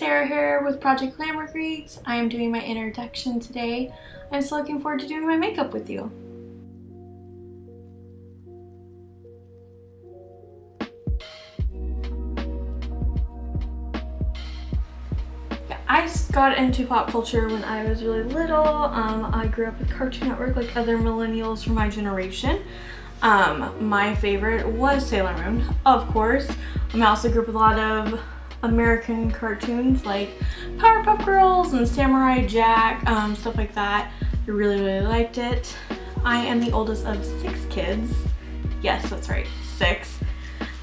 Sarah here with Project Glamour Geeks. I am doing my introduction today. I'm so looking forward to doing my makeup with you. I got into pop culture when I was really little. I grew up with Cartoon Network like other millennials from my generation. My favorite was Sailor Moon, of course. I also grew up with a lot of American cartoons like Powerpuff Girls and Samurai Jack, stuff like that. I really liked it. I am the oldest of 6 kids. Yes, that's right, 6.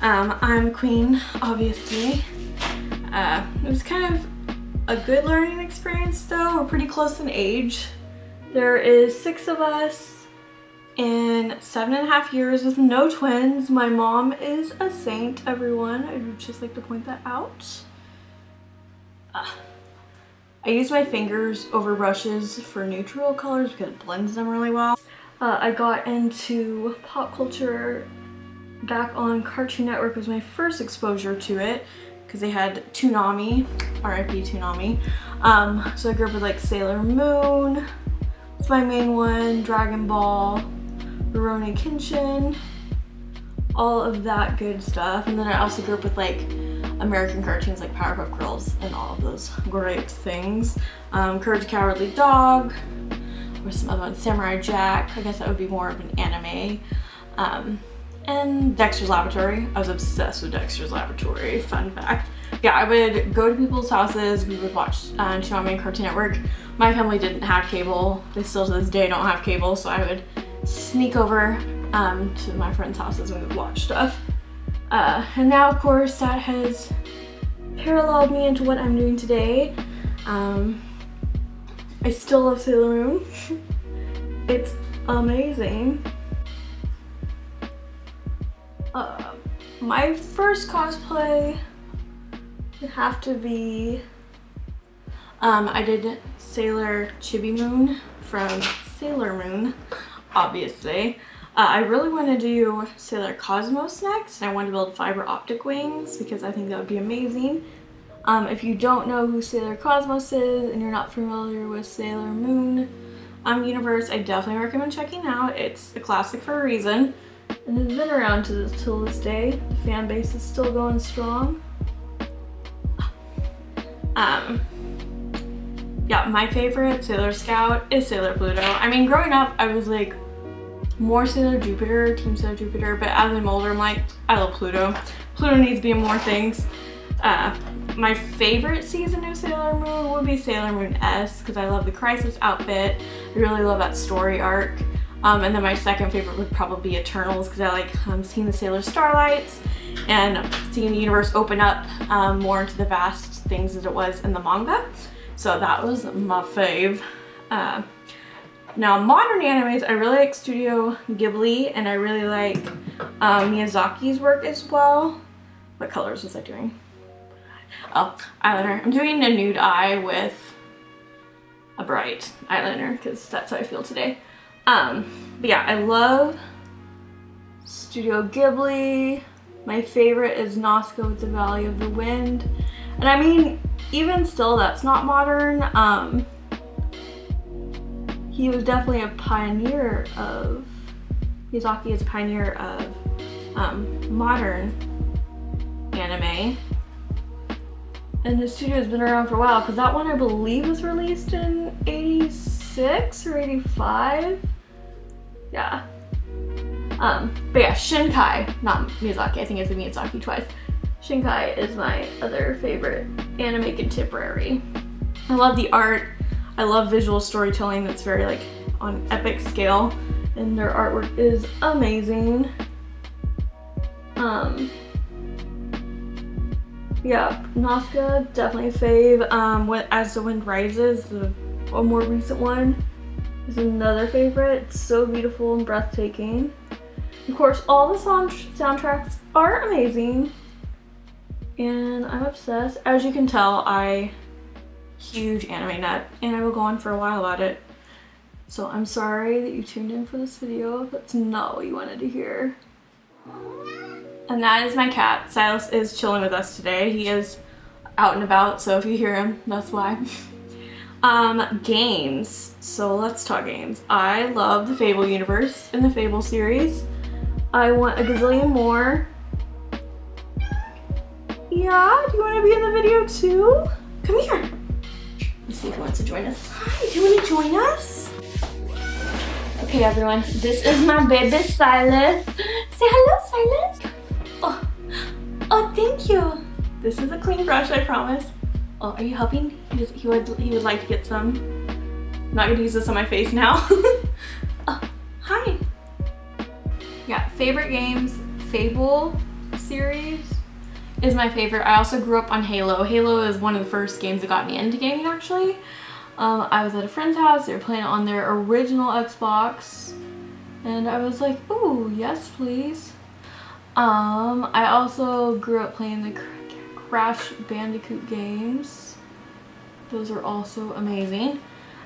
I'm a queen, obviously. It was kind of a good learning experience though. We're pretty close in age. There is 6 of us in 7.5 years with no twins. My mom is a saint, everyone. I would just like to point that out. I use my fingers over brushes for neutral colors because it blends them really well. I got into pop culture back on Cartoon Network. Was my first exposure to it because they had Toonami, R.I.P. Toonami. So I grew up with like Sailor Moon, it's my main one, Dragon Ball, Rurouni Kenshin, all of that good stuff. And then I also grew up with like American cartoons like Powerpuff Girls and all of those great things. Courage the Cowardly Dog, or some other ones, Samurai Jack, I guess that would be more of an anime. And Dexter's Laboratory. I was obsessed with Dexter's Laboratory, fun fact. Yeah, I would go to people's houses, we would watch Toonami and Cartoon Network. My family didn't have cable. They still to this day don't have cable, so I would sneak over to my friends' houses and we would watch stuff. And now, of course, that has paralleled me into what I'm doing today. I still love Sailor Moon. It's amazing. My first cosplay would have to be, I did Sailor Chibi Moon from Sailor Moon, obviously. I really want to do Sailor Cosmos next, and I want to build fiber optic wings because I think that would be amazing. If you don't know who Sailor Cosmos is and you're not familiar with Sailor Moon universe, I definitely recommend checking out. It's a classic for a reason. And it's been around till this day. The fan base is still going strong. Yeah, my favorite Sailor Scout is Sailor Pluto. I mean, growing up, I was like more Sailor Jupiter, Team Sailor Jupiter, but as I'm older, I'm like, I love Pluto. Pluto needs to be in more things. My favorite season of Sailor Moon would be Sailor Moon S because I love the Crisis outfit. I really love that story arc. And then my second favorite would probably be Eternals because I like seeing the Sailor Starlights and seeing the universe open up more into the vast things as it was in the manga. So that was my fave. Now modern animes, I really like Studio Ghibli and I really like Miyazaki's work as well. What colors was I doing? Oh, eyeliner. I'm doing a nude eye with a bright eyeliner because that's how I feel today. But yeah, I love Studio Ghibli. My favorite is Nazca with the Valley of the Wind. And I mean, even still, that's not modern. He was definitely a pioneer of, Miyazaki is a pioneer of modern anime. And his studio has been around for a while because that one I believe was released in 86 or 85. Yeah. But yeah, Shinkai, not Miyazaki, I think it's a Miyazaki twice. Shinkai is my other favorite anime contemporary. I love the art. I love visual storytelling that's very like on epic scale and their artwork is amazing. Yeah, Nazca, definitely a fave. As the Wind Rises, a more recent one, is another favorite. It's so beautiful and breathtaking. Of course, all the soundtracks are amazing, and I'm obsessed. As you can tell, huge anime nut, and I will go on for a while about it. So I'm sorry that you tuned in for this video. That's not what you wanted to hear. And that is my cat. Silas is chilling with us today. He is out and about, so if you hear him, that's why. Games. So let's talk games. I love the Fable universe and the Fable series. I want a gazillion more. Yeah, do you want to be in the video too? Come here. Let's see if he wants to join us. Hi, do you want to join us? Okay, everyone, this is my baby Silas. Say hello, Silas. Oh, thank you. This is a clean brush, I promise. Oh, are you helping? He would like to get some. I'm not gonna use this on my face now. Oh, hi. Yeah, favorite games, Fable series is my favorite. I also grew up on Halo. Halo is one of the first games that got me into gaming, actually. I was at a friend's house, they were playing it on their original Xbox, and I was like, ooh, yes please. I also grew up playing the Crash Bandicoot games. Those are also amazing.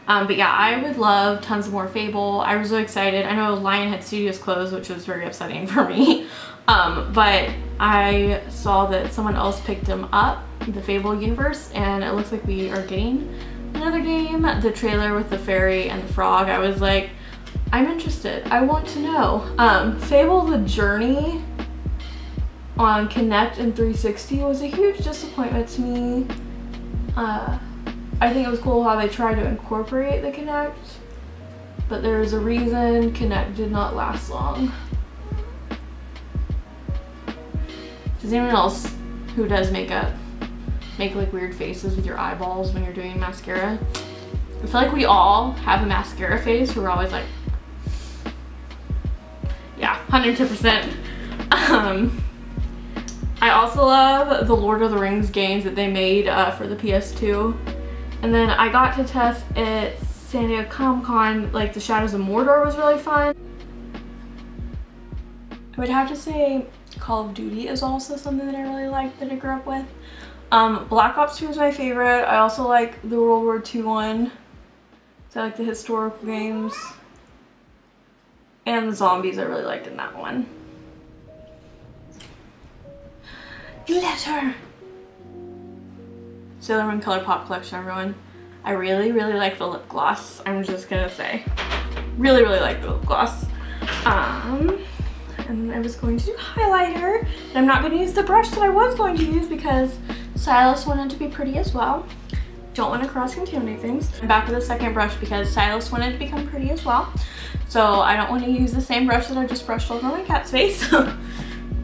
But yeah, I would love tons of more Fable. I was really excited. I know Lionhead Studios closed, which was very upsetting for me. But I saw that someone else picked them up, the Fable universe, and it looks like we are getting another game. The trailer with the fairy and the frog, I was like, I'm interested. I want to know. Fable The Journey on Kinect and 360 was a huge disappointment to me. I think it was cool how they tried to incorporate the Kinect, but there's a reason Kinect did not last long. Does anyone else who does makeup make like weird faces with your eyeballs when you're doing mascara? I feel like we all have a mascara face. We're always like, yeah, 110%. I also love the Lord of the Rings games that they made for the PS2. And then I got to test at San Diego Comic-Con, like the Shadows of Mordor was really fun. I would have to say Call of Duty is also something that I really liked that I grew up with. Black Ops 2 is my favorite. I also like the World War II one. So I like the historical games. And the zombies I really liked in that one. Glitter! Sailor Moon Colorpop collection, everyone. I really like the lip gloss. I'm just gonna say. Really like the lip gloss. And I was going to do highlighter. And I'm not gonna use the brush that I was going to use because Silas wanted to be pretty as well. Don't want to cross-contaminate things. I'm back with a second brush because Silas wanted to become pretty as well. So I don't want to use the same brush that I just brushed over my cat's face.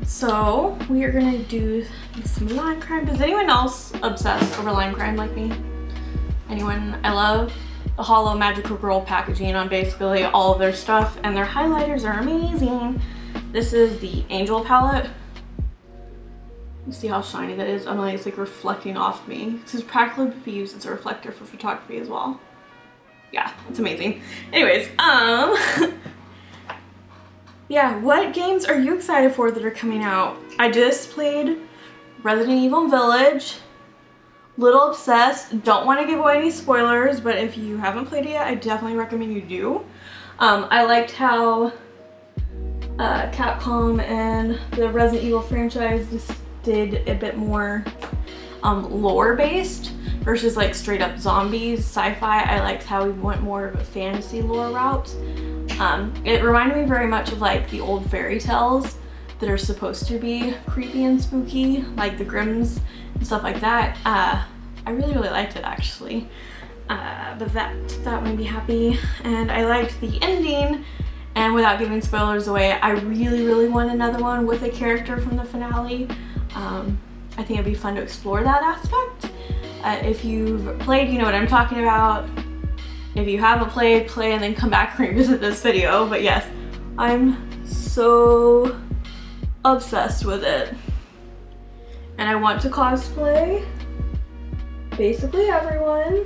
So we are gonna do some line crime. Does anyone else obsess over line crime like me? Anyone? I love the Hollow Magical Girl packaging on basically all of their stuff, and their highlighters are amazing. This is the Angel palette. You see how shiny that is? I'm like, it's like reflecting off me. This is practically be used as a reflector for photography as well. Yeah, it's amazing. Anyways, yeah, what games are you excited for that are coming out? I just played Resident Evil Village. Little obsessed. Don't want to give away any spoilers, but if you haven't played it yet, I definitely recommend you do. I liked how Capcom and the Resident Evil franchise just did a bit more lore based versus like straight up zombies, sci-fi. I liked how we went more of a fantasy lore route. It reminded me very much of like the old fairy tales that are supposed to be creepy and spooky, like the Grimms and stuff like that. I really liked it actually. But that made me happy. And I liked the ending, and without giving spoilers away, I really want another one with a character from the finale. I think it'd be fun to explore that aspect. If you've played, you know what I'm talking about. If you haven't played, play and then come back and revisit this video. But yes, I'm so obsessed with it. And I want to cosplay basically everyone.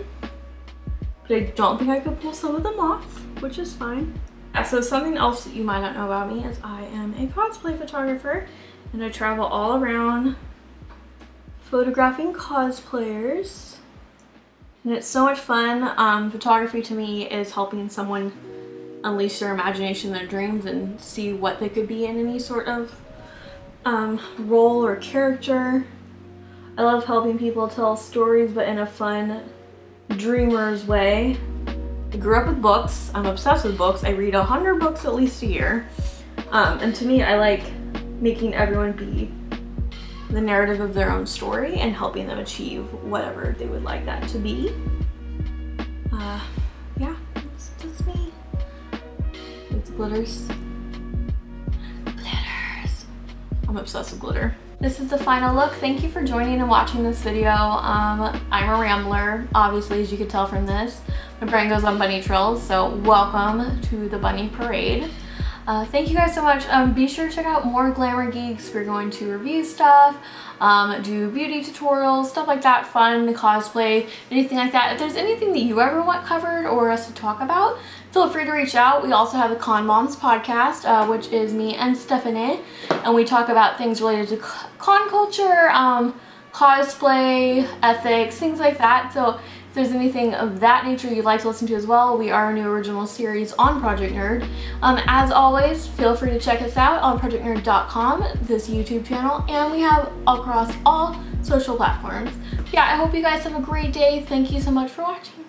But I don't think I could pull some of them off, which is fine. Yeah, so something else that you might not know about me is I am a cosplay photographer, and I travel all around photographing cosplayers. And it's so much fun. Photography to me is helping someone unleash their imagination, their dreams, and see what they could be in any sort of role or character. I love helping people tell stories, but in a fun, dreamer's way. I grew up with books. I'm obsessed with books. I read 100 books at least a year. And to me, I like making everyone be the narrative of their own story and helping them achieve whatever they would like that to be. Yeah, that's me. It's glitters. Glitters. I'm obsessed with glitter. This is the final look. Thank you for joining and watching this video. I'm a rambler, obviously, as you could tell from this. My brain goes on bunny trails, so welcome to the bunny parade. Thank you guys so much. Be sure to check out more Glamour Geeks. We're going to review stuff, do beauty tutorials, stuff like that, fun, cosplay, anything like that. If there's anything that you ever want covered or us to talk about, feel free to reach out. We also have the Con Moms podcast, which is me and Stephanie, and we talk about things related to con culture, cosplay, ethics, things like that. So if there's anything of that nature you'd like to listen to as well, we are a new original series on Project Nerd. As always, feel free to check us out on projectnerd.com, this YouTube channel, and we have across all social platforms. Yeah, I hope you guys have a great day. Thank you so much for watching.